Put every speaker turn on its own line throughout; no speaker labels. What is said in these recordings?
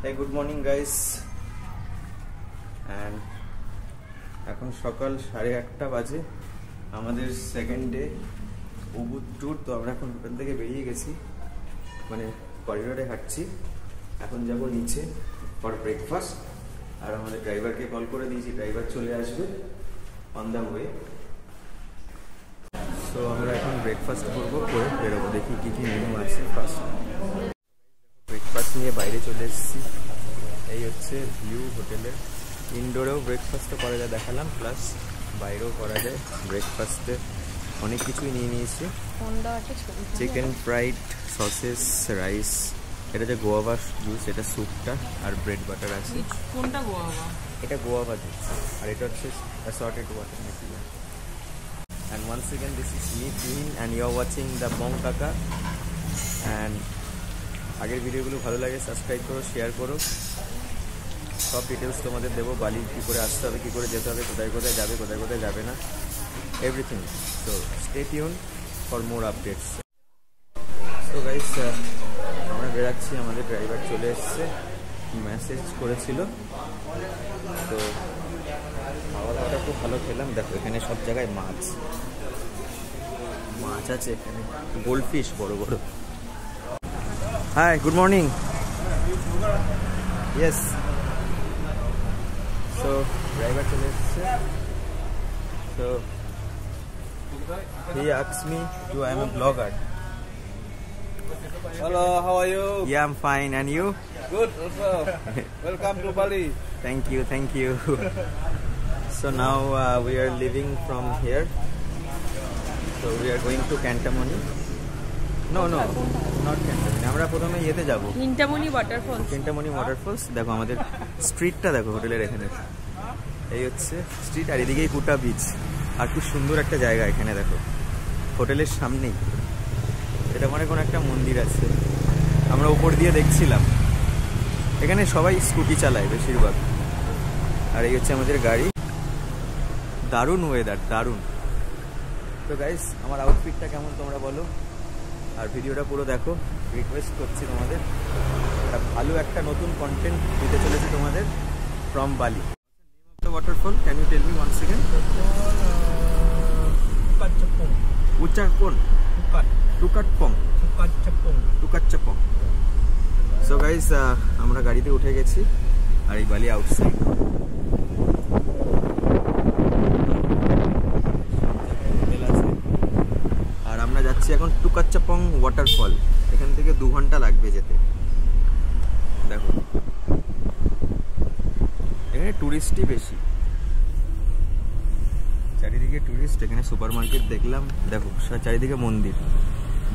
Hey, good morning guys. And এখন সকাল 8:30 বাজে। আমাদের সেকেন্ড ডে উবুদ ট্যুর। তো আমরা এখন ওখান থেকে বেরিয়ে গেছি, মানে করিডোরে হাঁটছি। এখন যাব নিচে ফর ব্রেকফাস্ট। আর আমাদের ড্রাইভারকে কল করে দিয়েছি, ড্রাইভার চলে আসবে অন দ্য ওয়ে। সো আমরা এখন ব্রেকফাস্ট করবো, করে বেরোবো। দেখি কী কী মেনু আছে। ফার্স্ট ব্রেকফাস্ট নিয়ে বাইরে চলে এসেছি। এই হচ্ছে ভিউ হোটেলের। ইনডোরেও ব্রেকফাস্টও করা যায় দেখালাম, প্লাস বাইরেও করা যায়। ব্রেকফাস্টে অনেক কিছুই নিয়ে নিয়েছি। চিকেন ফ্রাইড, সসেস, রাইস, এটা যে গোয়াভা জুস, এটা স্যুপটা, আর ব্রেড বাটার আছে।
কোনটা গোয়াভা?
এটা গোয়াভা জুস, আর এটা হচ্ছে assorted watermelon. And once again this is me Tuhin and you are watching the Bong Kaka. And আগের ভিডিওগুলো ভালো লাগে সাবস্ক্রাইব করো, শেয়ার করো। সব ডিটেলস তোমাদের দেবো, বালি কী করে আসতে হবে, কী করে যেতে হবে, কোথায় কোথায় যাবে, কোথায় কোথায় যাবে না, everything. So stay tune for more updates. So guys, আমরা বেরাচ্ছি। আমাদের ড্রাইভার চলে এসছে, মেসেজ করেছিল। তো খাওয়া দাওয়াটা খুব ভালো খেলাম। দেখো এখানে সব জায়গায় মাছ আছে, এখানে গোল্ডফিশ বড় বড়। Hi, good morning. Yes. So driver চলে এসছে। So he asks me to I am a blogger.
Hello, how are you?
Yeah, I'm fine. And you?
Good also. Welcome to Bali.
Thank you, thank you. So now we are leaving from here. So we are going to Cantamoni. No, not Cantamoni. আমরা প্রথমে ইয়েতে যাব,
কিন্টামনি waterfalls.
কিন্টামনি waterfalls. দেখো আমাদের স্ট্রিটটা দেখো, হোটেলের এখানে এই হচ্ছে স্ট্রিট, আর এদিকেই কুটা বিচ। আর খুব সুন্দর একটা জায়গা এখানে দেখো, হোটেলের সামনেই। এটা মানে কোনো একটা মন্দির আছে। আমরা উপর দিয়ে দেখছিলাম, এখানে সবাই স্কুটি চালায় বেশিরভাগ। আর এই হচ্ছে আমাদের গাড়ি। দারুণ ওয়েদার, দারুণ। তো গাইস, আমার আউটফিটটা কেমন তোমরা বলো, আর ভিডিওটা পুরো দেখো। রিকোয়েস্ট করছি তোমাদের, ভালো একটা নতুন কন্টেন্ট দিতে চলেছি তোমাদের from Bali. Waterfall, can you tell me once second? টুকাটচপং। সো গাইস, আমরা গাড়িতে উঠে গেছি, আর এই বালি আউটসাইড। আর আমরা যাচ্ছি এখন টুকাটচপং ওয়াটারফল। এখান থেকে 2 ঘন্টা লাগবে যেতে। দেখো এখানে টুরিস্টই বেশি, চারিদিকে টুরিস্ট। এখানে সুপার মার্কেট দেখলাম। দেখো চারিদিকে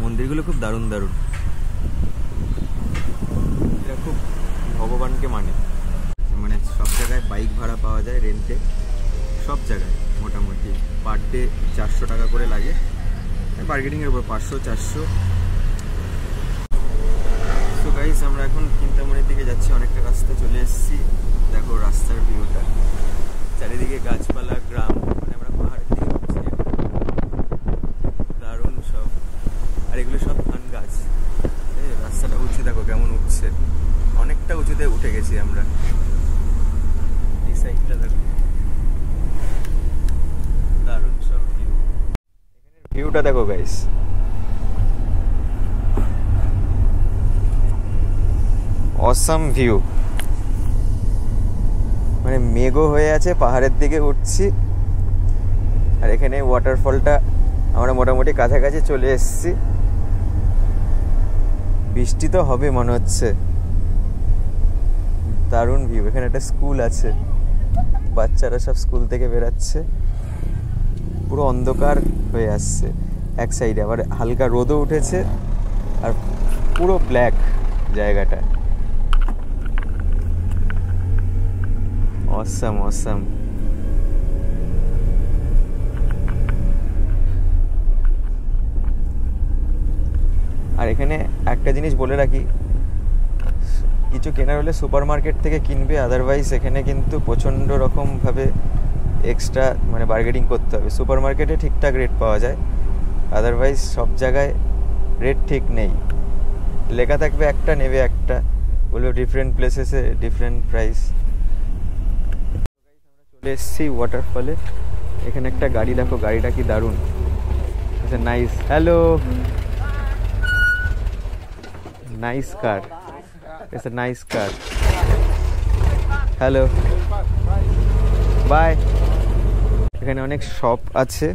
মন্দিরগুলো খুব দারুণ দারুণ। এটা খুব ভগবানকে মানে সব জায়গায় বাইক ভাড়া পাওয়া যায় রেন্টে, সব জায়গায় মোটামুটি পার ডে 400 টাকা করে লাগে। বার্গেনিংয়ের উপর 500-400। সো গাইস, আমরা এখন চিন্তামণির দিকে যাচ্ছি। অনেকটা রাস্তা চলে এসেছি। দেখো রাস্তার ভিউটা, চারিদিকে গাছপালা, গ্রাম, মানে আমরা পাহাড়ের দিকে উঠছি। দারুণ সব। আর এগুলো সব ধান গাছ। রাস্তাটা উঁচু দেখো কেমন উঠছে, অনেকটা উঁচুতে উঠে গেছি আমরা। এই সাইডটা দেখো, দারুণ সব ভিউ। ভিউটা দেখো গাইস, অসাম ভিউ। মানে মেঘও হয়ে আছে, পাহাড়ের দিকে উঠছি। আর এখানে ওয়াটারফলটা আমরা মোটামুটি কাছাকাছি চলে এসেছি। বৃষ্টি তো হবে মনে হচ্ছে। দারুণ ভিউ। এখানে একটা স্কুল আছে, বাচ্চারা সব স্কুল থেকে বেরাচ্ছে। পুরো অন্ধকার হয়ে আসছে এক সাইডে, আবার হালকা রোদও উঠেছে, আর পুরো ব্ল্যাক জায়গাটা। Awesome awesome. আর এখানে একটা জিনিস বলে রাখি, কিছু কেনার হলে সুপার মার্কেট থেকে কিনবে, আদারওয়াইজ এখানে কিন্তু প্রচণ্ড রকমভাবে এক্সট্রা মানে বার্গেনিং করতে হবে। সুপার মার্কেটে ঠিকঠাক রেট পাওয়া যায়, আদারওয়াইজ সব জায়গায় রেট ঠিক নেই। লেখা থাকবে একটা, নেবে একটা, বলবো ডিফারেন্ট প্লেসেসে ডিফারেন্ট প্রাইস। চলে এসেছি ওয়াটারফলে। এখানে একটা গাড়ি দেখো, গাড়িটা কি দারুণ, আচ্ছা nice. Hello, nice car, it's a nice car. Hello, bye. এখানে অনেক শপ আছে,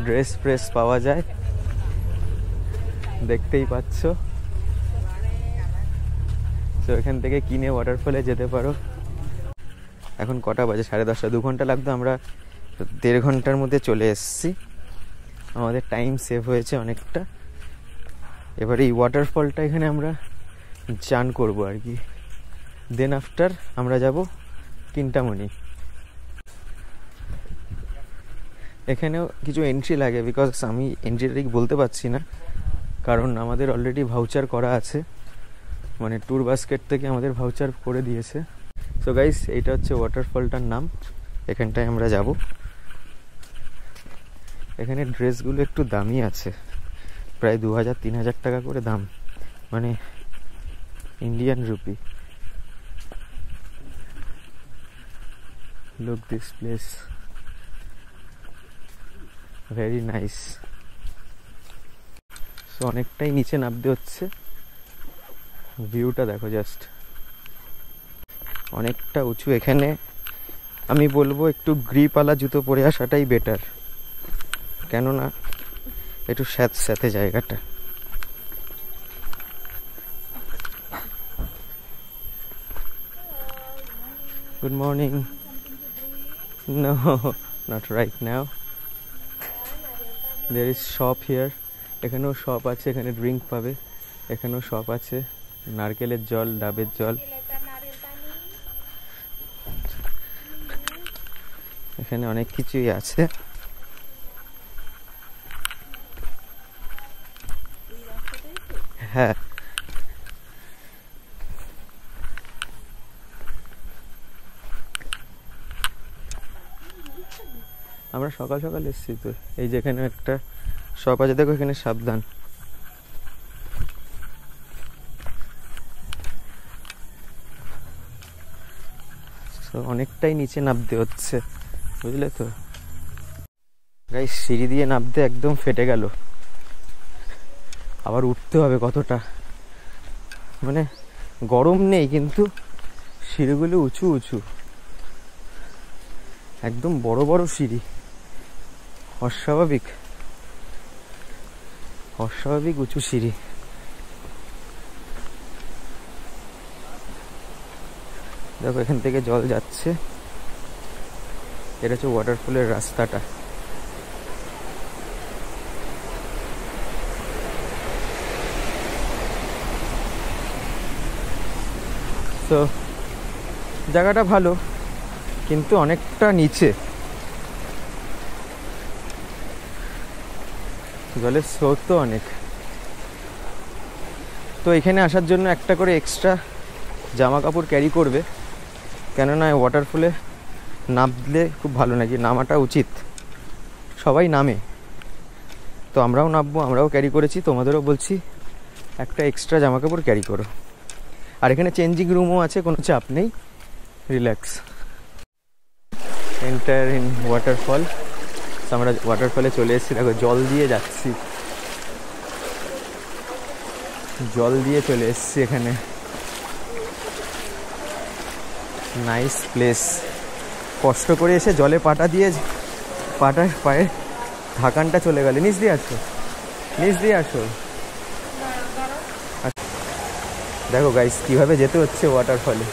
ড্রেস ফ্রেস পাওয়া যায়, দেখতেই পাচ্ছ। তো এখান থেকে কিনে ওয়াটারফলে যেতে পারো। এখন কটা বাজে? 10:30। 2 ঘন্টা লাগতো, আমরা 1.5 ঘন্টার মধ্যে চলে এসেছি। আমাদের টাইম সেভ হয়েছে অনেকটা। এবারে এই ওয়াটারফলটা এখানে আমরা চান করবো আর কি। দেন আফটার আমরা যাব চিন্তামণি। এখানেও কিছু এন্ট্রি লাগে, বিকজ আমি এন্ট্রিটা ঠিক বলতে পারছি না, কারণ আমাদের অলরেডি ভাউচার করা আছে, মানে ট্যুর বাস্কেট থেকে আমাদের ভাউচার করে দিয়েছে। সো গাইস, এইটা হচ্ছে ওয়াটারফলটার নাম, এখানটায় আমরা যাব। এখানে ড্রেসগুলো একটু দামি আছে, প্রায় 2000-3000 টাকা করে দাম, মানে Indian rupee. Look this place, very nice. So অনেকটাই নিচে নামতে হচ্ছে, ভিউটা দেখো জাস্ট, অনেকটা উঁচু। এখানে আমি বলবো একটু গ্রিপওয়ালা জুতো পরে আসাটাই বেটার, কেননা একটু স্যাঁতস্যাঁতে জায়গাটা। Good morning. No, not right now. There is shop here. এখানেও শপ আছে, এখানে ড্রিঙ্ক পাবে। এখানেও শপ আছে, নারকেলের জল, ডাবের জল। এখানে অনেক কিছুই আছে। হ্যাঁ, আমরা সকাল সকাল এসেছি তো। এই যেখানে একটা শপ আছে দেখো, এখানে সাবধান। অনেকটাই নিচে নামতে হচ্ছে, বুঝলে তো গাইস। সিঁড়ি দিয়ে নামতে একদম ফেটে গেল, আবার উঠতে হবে কতটা। মানে গরম নেই, কিন্তু সিঁড়িগুলো উঁচু উঁচু, একদম বড় বড় সিঁড়ি, অস্বাভাবিক অস্বাভাবিক উঁচু সিঁড়ি। দেখো এখান থেকে জল যাচ্ছে, এটা হচ্ছে ওয়াটারফলের রাস্তাটা। তো জায়গাটা ভালো, কিন্তু অনেকটা নিচে, জলের স্রোত তো অনেক। তো এখানে আসার জন্য একটা করে এক্সট্রা জামা কাপড় ক্যারি করবে, কেননা ওয়াটারফলে নামলে খুব ভালো, নাকি নামাটা উচিত। সবাই নামে, তো আমরাও নামবো, আমরাও ক্যারি করেছি। তোমাদেরও বলছি একটা এক্সট্রা জামা কাপড় ক্যারি করো। আর এখানে চেঞ্জিং রুমও আছে, কোনো চাপ নেই, রিল্যাক্স। Enter in waterfall. আমরা ওয়াটারফলে চলে এসেছি, দেখো জল দিয়ে যাচ্ছি, জল দিয়ে চলে এসেছি এখানে। Nice place. কষ্ট করে এসে জলে পাটা দিয়ে, পাটার পায়ে ঢাকানটা চলে গেলে। নিচ দিয়ে আসো, নিচ দিয়ে আসো। দেখো গাইস কিভাবে যেতে হচ্ছে ওয়াটারফলে।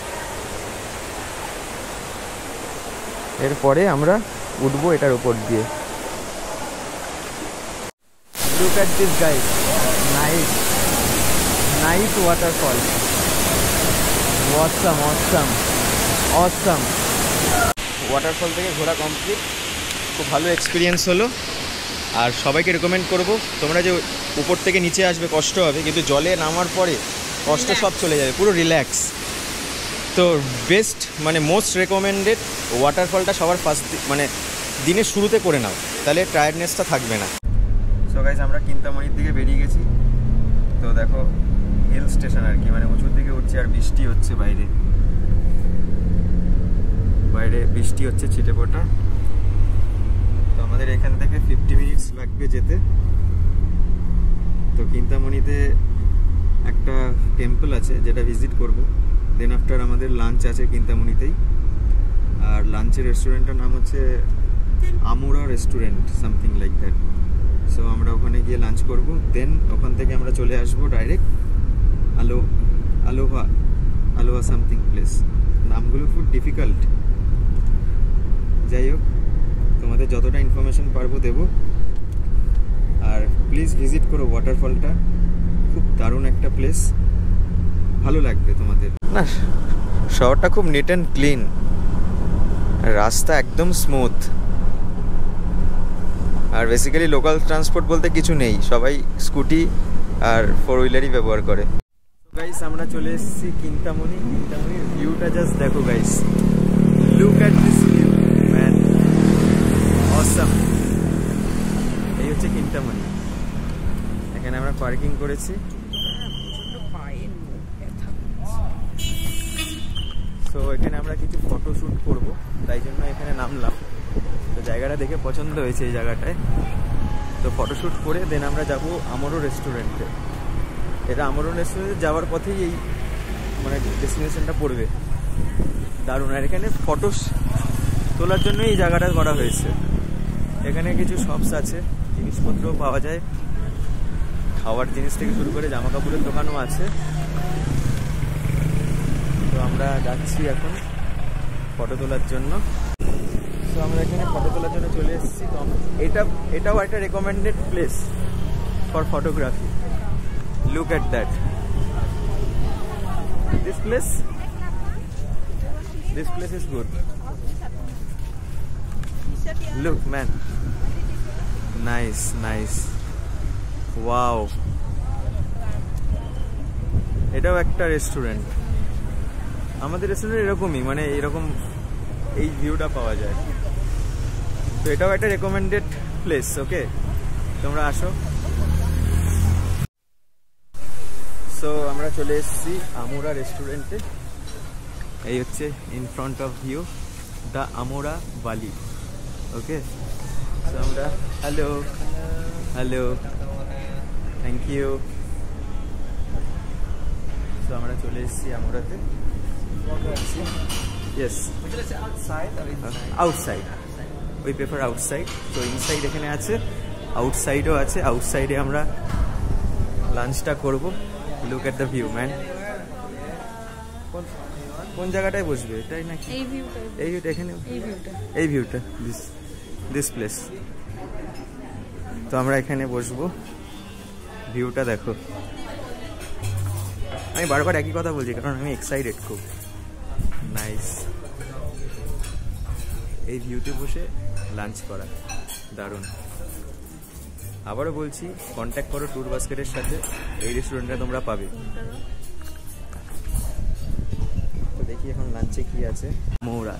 এরপরে আমরা উঠবো এটার উপর দিয়ে। Look at this guys, nice nice waterfall, awesome awesome awesome. Waterfall থেকে ঘোরা কমপ্লিট, খুব ভালো এক্সপিরিয়েন্স হলো। আর সবাইকে রেকমেন্ড করব, তোমরা যে উপর থেকে নিচে আসবে কষ্ট হবে, কিন্তু জলে নামার পরে কষ্ট সব চলে যাবে, পুরো রিল্যাক্স। তো বেস্ট, মানে মোস্ট রেকমেন্ডেড ওয়াটারফলটা সবার ফার্স্ট মানে দিনের শুরুতে করে নাও, তাহলে টায়ার্ডনেসটা থাকবে না। সো গাইস, আমরা চিন্তামণির দিকে বেরিয়ে গেছি। তো দেখো হিল স্টেশন আর কি, মানে উঁচুর দিকে উঠছে আর বৃষ্টি হচ্ছে বাইরে বৃষ্টি হচ্ছে ছিটেফোঁটা। তো আমাদের এখান থেকে 50 মিনিটস লাগবে যেতে। তো চিন্তামণিতে একটা টেম্পল আছে যেটা ভিজিট করব, দেন আফটার আমাদের লাঞ্চ আছে চিন্তামণিতেই। আর লাঞ্চের রেস্টুরেন্টটার নাম হচ্ছে Amura restaurant, something like that. So আমরা ওখানে গিয়ে লাঞ্চ করব, দেন ওখান থেকে আমরা চলে আসবো ডাইরেক্ট আলোহা সামথিং প্লেস। নামগুলো খুব ডিফিকাল্ট, যাই হোক তোমাদের যতটা ইনফরমেশন পারবো দেবো। আর প্লিজ ভিজিট করো ওয়াটারফলটা, খুব দারুণ একটা প্লেস, ভালো লাগবে তোমাদের। না, শহরটা খুব নিট অ্যান্ড ক্লিন, রাস্তা একদম স্মুথ। আর বেসিক্যালি লোকাল ট্রান্সপোর্ট বলতে কিছু নেই, সবাই স্কুটি আর 4 হুইলারই ব্যবহার করে। গাইস আমরা চলে এসেছি চিন্তামণির ভিউটা জাস্ট দেখো guys, look at this view man, awesome. এই হচ্ছে চিন্তামণি, এখানে আমরা পার্কিং করেছি। তো এখানে আমরা কিছু ফটোশ্যুট করব, তাই জন্য এখানে নামলাম। তো জায়গাটা দেখে পছন্দ হয়েছে এই জায়গাটায়, তো ফটোশ্যুট করে দেন আমরা যাব আমরো রেস্টুরেন্টে। এটা আমরো রেস্টুরেন্টে যাওয়ার পথেই এই মানে ডেস্টিনেশনটা পড়বে, দারুণ। আর এখানে ফটো তোলার জন্য এই জায়গাটা করা হয়েছে। এখানে কিছু শপস আছে, জিনিসপত্রও পাওয়া যায়, খাওয়ার জিনিস থেকে শুরু করে জামা কাপড়ের দোকানও আছে। তো আমরা যাচ্ছি এখন ফটো তোলার জন্য। তো আমরা এখানে ফটো তোলার জন্য চলে এসেছি। তো এটাও একটা recommended place for photography. Look at that, this place is good. Look man, nice, wow. এটাও একটা রেস্টুরেন্ট, আমাদের রেস্টুরেন্ট এরকমই, মানে এরকম এই ভিউটা পাওয়া যায়। তো এটাও একটা রেকমেন্ডেড প্লেস, ওকে তোমরা আসো। সো আমরা চলে এসেছি আমুরা রেস্টুরেন্টে। এই হচ্ছে in front of view the Amura Bali, okay. So আমরা হ্যালো থ্যাংক ইউ। সো আমরা চলে এসেছি আমুরাতে। Yes, outside, we prefer outside. তো ইনসাইড এখানে আছে, আউটসাইডও আছে। আউটসাইডে আমরা লাঞ্চটা করব। Look at the view man. কোন জায়গাটায় বসবে, এটাই নাকি? এই ভিউটা এখানে, এই ভিউটা দিস প্লেস। তো আমরা এখানে বসবো, ভিউটা দেখো। আমি বারবার একই কথা বলছি কারণ আমি এক্সাইটেড খুব। নাইস, এই ভিউতে বসে লাঞ্চ করা দারুণ। আবারও বলছি, কন্ট্যাক্ট করো ট্যুর বাস্কেটের সাথে, এই রেস্টুরেন্টটা তোমরা পাবে। তো দেখি এখন লাঞ্চে কি আছে। মৌরা,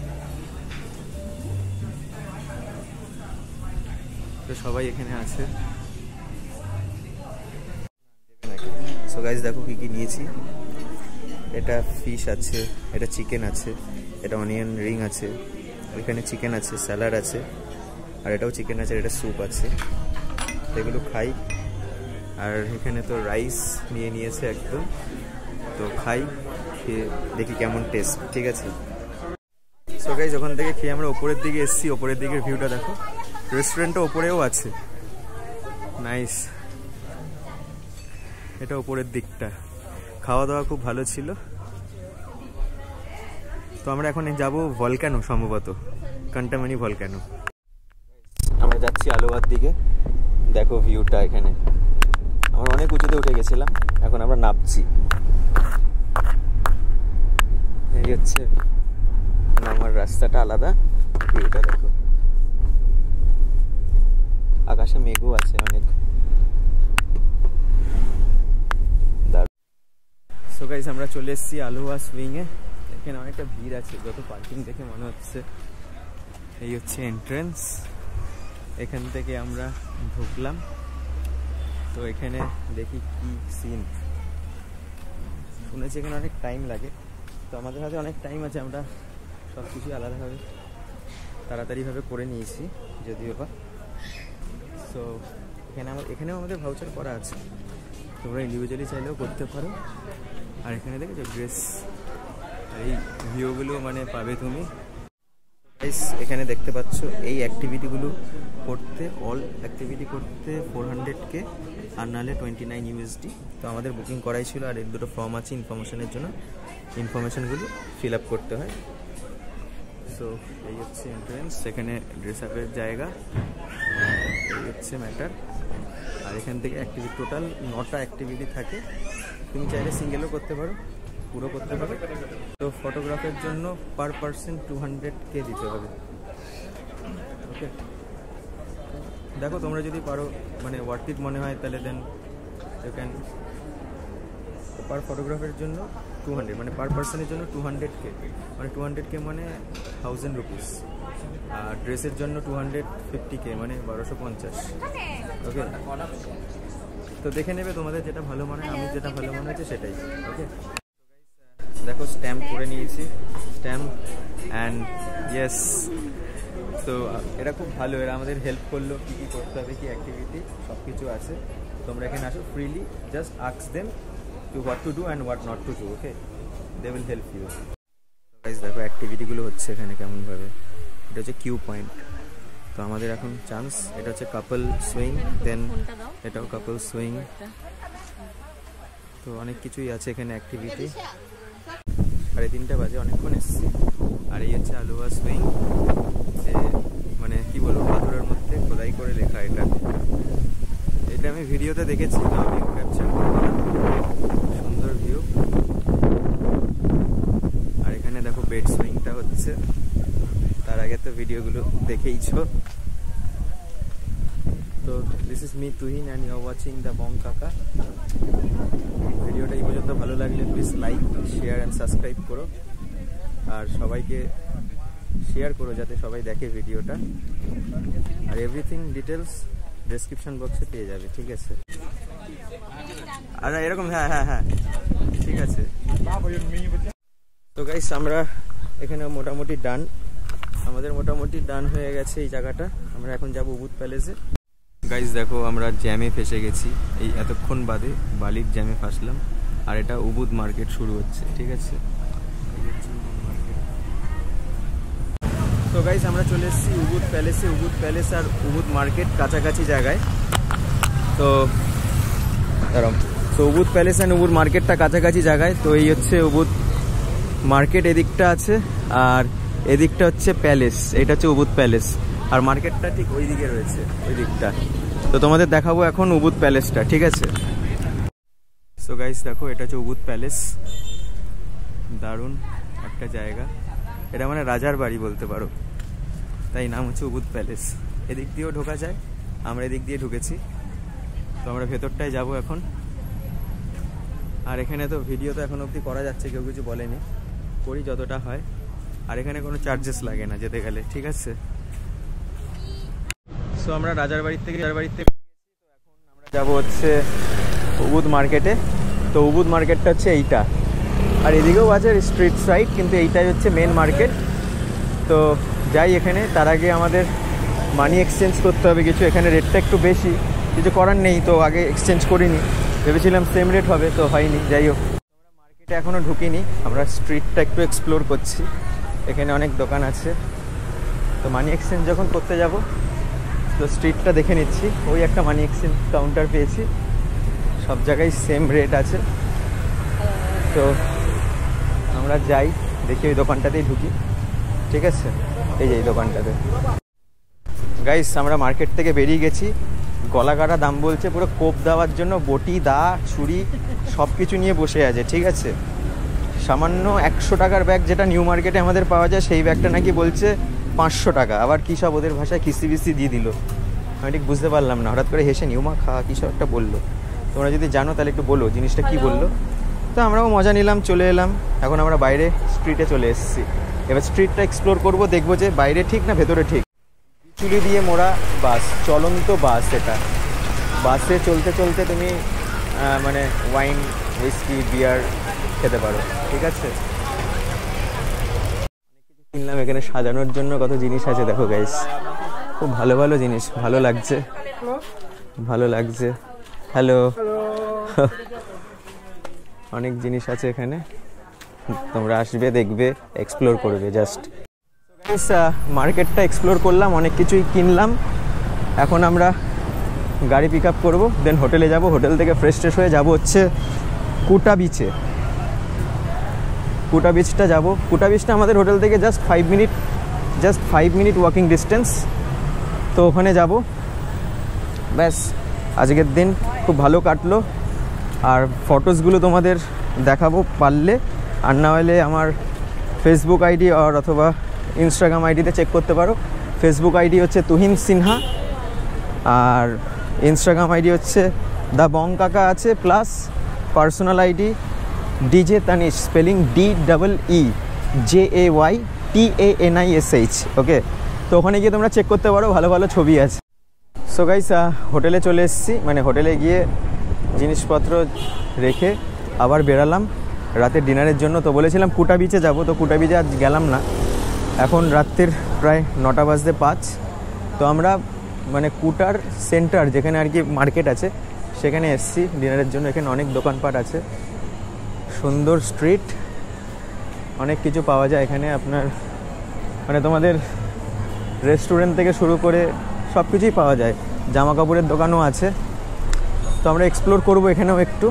তো সবাই এখানে আছে। সো গাইস দেখো কি কি নিয়েছি। এটা ফিশ আছে, এটা চিকেন আছে, এটা অনিয়ন রিং আছে, এখানে চিকেন আছে, স্যালাড আছে, আর এটাও চিকেন আছে, এটা স্যুপ আছে। এগুলো খাই। আর এখানে তো রাইস নিয়েছে একদম, তো খাই, খেয়ে দেখি কেমন টেস্ট, ঠিক আছে। সো গাইস ওখান থেকে খেয়ে আমরা ওপরের দিকে এসেছি। ওপরের দিকের ভিউটা দেখো, রেস্টুরেন্টটা ওপরেও আছে, নাইস। এটা ওপরের দিকটা, খাওয়া দাওয়া খুব ভালো ছিল। তো আমরা এখন যাব ভলক্যানো, সম্ভবত চিন্তামণি ভলক্যানো। আমরা যাচ্ছি আলোয়ার দিকে, দেখো ভিউটা এখানে। আমরা অনেক উঁচুতে উঠে গেছিলাম, এখন আমরা নামছি। এই হচ্ছে নামার রাস্তাটা আলাদা, ভিউটা দেখো। আকাশে মেঘও আছে অনেক। সো গাইস আমরা চলে এসেছি আলোয়া সুইংয়ে। এখানে অনেকটা ভিড় আছে, যত পার্কিং দেখে মনে হচ্ছে। এই হচ্ছে এন্ট্রেন্স, এখান থেকে আমরা ঢুকলাম। তো এখানে দেখি কি সিন, শুনেছি এখানে অনেক টাইম লাগে, তো আমাদের হাতে অনেক টাইম আছে, আমরা সব কিছুই আলাদাভাবে তাড়াতাড়িভাবে করে নিয়েছি যদিও বা। সো এখানেও আমাদের ভাউচার করা আছে, তোমরা ইন্ডিভিজুয়ালি চাইলেও করতে পারো। আর এখানে দেখেছো ড্রেস, আর এই ভিউগুলো মানে পাবে তুমি। এখানে দেখতে পাচ্ছ এই অ্যাক্টিভিটিগুলো করতে, অল অ্যাক্টিভিটি করতে 400K আর নাহলে 29 USD। তো আমাদের বুকিং করাই ছিল, আর এর দুটো ফর্ম আছে ইনফরমেশনের জন্য, ইনফরমেশনগুলো ফিল আপ করতে হয়। সো এই হচ্ছে এন্ট্রেন্স, এখানে ড্রেস আপের জায়গা, এই হচ্ছে ম্যাটার। আর এখান থেকে অ্যাক্টিভিটি টোটাল 9টা অ্যাক্টিভিটি থাকে, তুমি চাইলে সিঙ্গেলও করতে পারো, পুরো করতে পারো। তো ফটোগ্রাফের জন্য পার পার্সন 200K দিতে হবে। ওকে, দেখো তোমরা যদি পারো, মানে ওয়ার্থ ইট মনে হয়, তাহলে দেন ইউ ক্যান। পার ফটোগ্রাফের জন্য 200, মানে পার পার্সনের জন্য 200K, মানে 200K মানে 1000 রুপিস। আর ড্রেসের জন্য 250K মানে 1250। ওকে, তো দেখে নেবে তোমাদের যেটা ভালো মনে হয়, আমি যেটা ভালো মনে হচ্ছে সেটাই। ওকে, দেখো স্ট্যাম্প করে নিয়েছি, স্ট্যাম্প অ্যান্ড ইয়েস। তো এরা খুব ভালো, এরা আমাদের হেল্প করলো, কী কী করতে হবে, কী অ্যাক্টিভিটি সব কিছু আছে। তোমরা এখানে আসো freely, just ask them to what to do and what not to do. Okay, they will help you. Guys দেখো অ্যাক্টিভিটিগুলো হচ্ছে এখানে কেমনভাবে। এটা হচ্ছে কিউ পয়েন্ট, তো আমাদের এখন চান্স। এটা হচ্ছে কাপল সুইং, দেন এটাও কাপল সুইং। তো অনেক কিছুই আছে এখানে অ্যাক্টিভিটি। 3:30 বাজে, অনেকক্ষণ এসছি। আর এই হচ্ছে আলুয়া সুইং, যে মানে কি বলবো, পাথরের মধ্যে খোদাই করে লেখা। এটা আমি ভিডিওতে দেখেছি, তো আমি ক্যাপচার করবো। সুন্দর ভিউ। আর এখানে দেখো বেড সুইংটা হচ্ছে, তার আগে তো ভিডিওগুলো দেখেইছো। তো this is me Tuhin and you are watching the Bong Kaka. ভিডিওটা এই পর্যন্ত ভালো লাগলে please like, share and subscribe করো, আর সবাইকে শেয়ার করো যাতে সবাই দেখে ভিডিওটা। আর এভরিথিং ডিটেলস ডেসক্রিপশন বক্সে পেয়ে যাবে, ঠিক আছে? আর এরকম, হ্যাঁ হ্যাঁ হ্যাঁ ঠিক আছে। তো গাইস আমরা এখানে মোটামুটি ডান, আমাদের মোটামুটি ডান হয়ে গেছে এই জায়গাটা। আমরা এখন যাব উবুদ প্যালেসে। গাইস দেখো আমরা জ্যামে ফেসে গেছি, এই এতক্ষণ বাদে বালির জ্যামে ফাঁসলাম। আর এটা উবুদ মার্কেট শুরু হচ্ছে, ঠিক আছে? তো গাইস আমরা চলে এসেছি উবুদ প্যালেসে। উবুদ প্যালেস আর উবুদ মার্কেট কাছাকাছি জায়গায়। তো উবুদ প্যালেস অ্যান্ড উবুদ মার্কেটটা কাছাকাছি জায়গায়। তো এই হচ্ছে উবুদ মার্কেট, এদিকটা আছে, আর এদিকটা হচ্ছে প্যালেস। এটা হচ্ছে উবুদ প্যালেস, আর মার্কেটটা ঠিক ওই দিকে রয়েছে, ওই দিকটা। তো তোমাদের দেখাবো এখন উবুদ প্যালেসটা, ঠিক আছে? সো গাইস দেখো এটা হচ্ছে উবুদ প্যালেস, দারুণ একটা জায়গা। এটা মানে রাজার বাড়ি বলতে পারো, তাই নাম হচ্ছে উবুদ প্যালেস। এদিক দিয়েও ঢোকা যায়, আমরা এদিক দিয়ে ঢুকেছি। তো আমরা ভেতরটায় যাব এখন। আর এখানে তো ভিডিও তো এখন অবধি করা যাচ্ছে, কেউ কিছু বলেনি, করি যতটা হয়। আর এখানে কোনো চার্জেস লাগে না যেতে গেলে, ঠিক আছে? সো আমরা রাজার বাড়ির থেকে এখন আমরা যাবো হচ্ছে উবুদ মার্কেটে। তো উবুদ মার্কেটটা হচ্ছে এইটা, আর এদিকেও আছে স্ট্রিট সাইড, কিন্তু এইটাই হচ্ছে মেন মার্কেট। তো যাই এখানে, তার আগে আমাদের মানি এক্সচেঞ্জ করতে হবে কিছু। এখানে রেটটা একটু বেশি, কিছু করার নেই, তো আগে এক্সচেঞ্জ করিনি, ভেবেছিলাম সেম রেট হবে, তো হয়নি। যাই হোক, আমরা মার্কেটে এখনও ঢুকিনি, আমরা স্ট্রিটটা একটু এক্সপ্লোর করছি। এখানে অনেক দোকান আছে, তো মানি এক্সচেঞ্জ যখন করতে যাব তো স্ট্রিটটা দেখে নিচ্ছি। ওই একটা মানি এক্সচেঞ্জ কাউন্টার পেয়েছি, সব জায়গায় সেম রেট আছে। তো আমরা যাই, দেখি ওই দোকানটাতেই ঢুকি, ঠিক আছে? এই যে এই দোকানটাতে। গাইস আমরা মার্কেট থেকে বেরিয়ে গেছি, গলা কাটা দাম বলছে, পুরো কোপ দেওয়ার জন্য বটি, দা, ছুরি সব কিছু নিয়ে বসে আছে, ঠিক আছে? সামান্য 100 টাকার ব্যাগ যেটা নিউ মার্কেটে আমাদের পাওয়া যায়, সেই ব্যাগটা নাকি বলছে 500 টাকা। আবার কী সব ওদের ভাষায় কিস্তি বিস্তি দিয়ে দিল, আমি ঠিক বুঝতে পারলাম না। হঠাৎ করে হেসে নিউমা খাওয়া কী সব একটা বললো। তোমরা যদি জানো তাহলে একটু বলো জিনিসটা কী বললো। তো আমরাও মজা নিলাম, চলে এলাম। এখন আমরা বাইরে স্ট্রিটে চলে এসেছি। এবার স্ট্রিটটা এক্সপ্লোর করব, দেখবো যে বাইরে ঠিক না ভেতরে ঠিক। চুলি দিয়ে মোড়া বাস, চলন্ত বাস। এটা বাসে চলতে চলতে তুমি মানে ওয়াইন, হুইস্কি, বিয়ার খেতে পারো, ঠিক আছে। কিনলাম এখানে সাজানোর জন্য, কত জিনিস আছে দেখো গাইস, খুব ভালো ভালো জিনিস, ভালো লাগছে, ভালো লাগছে। হ্যালো, অনেক জিনিস আছে এখানে, তোমরা আসবে, দেখবে, এক্সপ্লোর করবে। জাস্ট মার্কেটটা এক্সপ্লোর করলাম, অনেক কিছুই কিনলাম। এখন আমরা গাড়ি পিক আপ করবো, দেন হোটেলে যাব। হোটেল থেকে ফ্রেশ ট্রেশ হয়ে যাব হচ্ছে কুটা বিচে। কুটা বিচটা যাব। কুটা বিচটা আমাদের হোটেল থেকে জাস্ট 5 মিনিট ওয়াকিং ডিস্টেন্স। তো ওখানে যাব। ব্যাস, আজকের দিন খুব ভালো কাটলো। আর ফটোসগুলো তোমাদের দেখাবো পারলে, আর না হলে আমার ফেসবুক আইডি অথবা ইনস্টাগ্রাম আইডিতে চেক করতে পারো। ফেসবুক আইডি হচ্ছে তুহিন সিনহা, আর ইনস্টাগ্রাম আইডি হচ্ছে দ্য বং কাকা আছে, plus personal ID DJ Tanish, spelling DJAYTANISH। ওকে, তো ওখানে গিয়ে তোমরা চেক করতে পারো, ভালো ভালো ছবি আছে। সো গাইস, হোটেলে চলে এসেছি, মানে হোটেলে গিয়ে জিনিসপত্র রেখে আবার বেরালাম রাতের ডিনারের জন্য। তো বলেছিলাম কুটা বিচে যাব, তো কুটা বিচে আজ গেলাম না। এখন রাত্রির প্রায় 9:05। তো আমরা মানে কুটার সেন্টার, যেখানে আর কি মার্কেট আছে, সেখানে এসেছি ডিনারের জন্য। এখানে অনেক দোকানপাট আছে, সুন্দর স্ট্রিট, অনেক কিছু পাওয়া যায় এখানে। আপনার মানে তোমাদের রেস্টুরেন্ট থেকে শুরু করে সব কিছুই পাওয়া যায়, জামা কাপড়ের দোকানও আছে। তো আমরা এক্সপ্লোর করবো এখানেও একটু।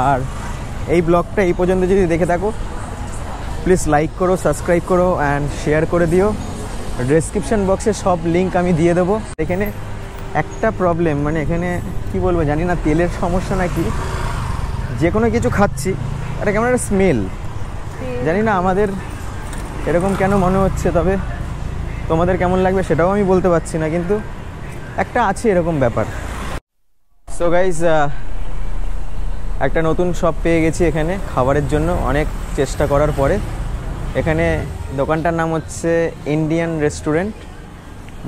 আর এই ব্লগটা এই পর্যন্ত যদি দেখে থাকো, প্লিজ লাইক করো, সাবস্ক্রাইব করো অ্যান্ড শেয়ার করে দিও। ডেসক্রিপশন বক্সে সব লিঙ্ক আমি দিয়ে দেবো। এখানে একটা প্রবলেম, মানে এখানে কি বলবো জানি না, তেলের সমস্যা নাকি, যে কোনো কিছু খাচ্ছি এটা কেমন একটা স্মেল, জানি না আমাদের এরকম কেন মনে হচ্ছে, তবে তোমাদের কেমন লাগবে সেটাও আমি বলতে পারছি না, কিন্তু একটা আছে এরকম ব্যাপার। সো গাইজ, একটা নতুন শপ পেয়ে গেছি এখানে খাবারের জন্য, অনেক চেষ্টা করার পরে। এখানে দোকানটার নাম হচ্ছে Indian restaurant,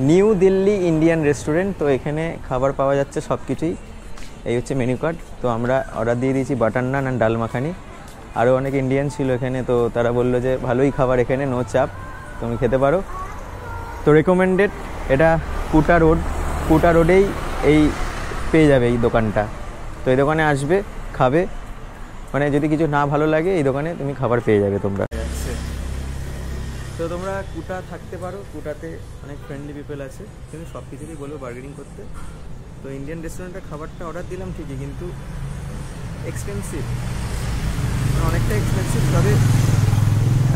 new Delhi Indian restaurant. তো এখানে খাবার পাওয়া যাচ্ছে সব কিছুই, এই হচ্ছে মেনু কার্ড। তো আমরা অর্ডার দিয়ে দিয়েছি বাটার নান অ্যান্ড ডাল মাখানি। আরও অনেক ইন্ডিয়ান ছিল এখানে, তো তারা বললো যে ভালোই খাবার এখানে, নো চাপ, তুমি খেতে পারো। তো রেকমেন্ডেড। এটা কুটা রোডেই এই পেয়ে যাবে এই দোকানটা। তো এই দোকানে আসবে, খাবে, মানে যদি কিছু না ভালো লাগে এই দোকানে তুমি খাবার পেয়ে যাবে তোমরা। তো তোমরা কুটা থাকতে পারো, কুটাতে অনেক ফ্রেন্ডলি পিপল আছে, কিন্তু সব কিছুতেই বলবো বার্গেনিং করতে। তো ইন্ডিয়ান রেস্টুরেন্টের খাবারটা অর্ডার দিলাম ঠিকই, কিন্তু এক্সপেন্সিভ, অনেকটা এক্সপেন্সিভ। তবে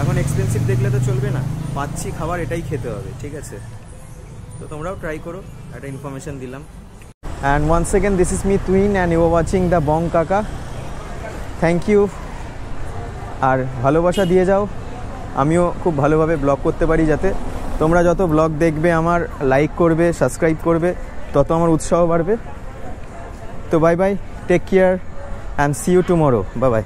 এখন এক্সপেন্সিভ দেখলে তো চলবে না, পাচ্ছি খাবার এটাই খেতে হবে, ঠিক আছে। তো তোমরাও ট্রাই করো, একটা ইনফরমেশন দিলাম। And once second, this is me Tuhin and you are watching the Bong Kaka. Thank you, আর ভালোবাসা দিয়ে যাও, আমিও খুব ভালোভাবে ব্লগ করতে পারি, যাতে তোমরা যত ব্লগ দেখবে আমার, লাইক করবে, সাবস্ক্রাইব করবে, তত আমার উৎসাহ বাড়বে। তো bye bye, take care and see you tomorrow, bye by.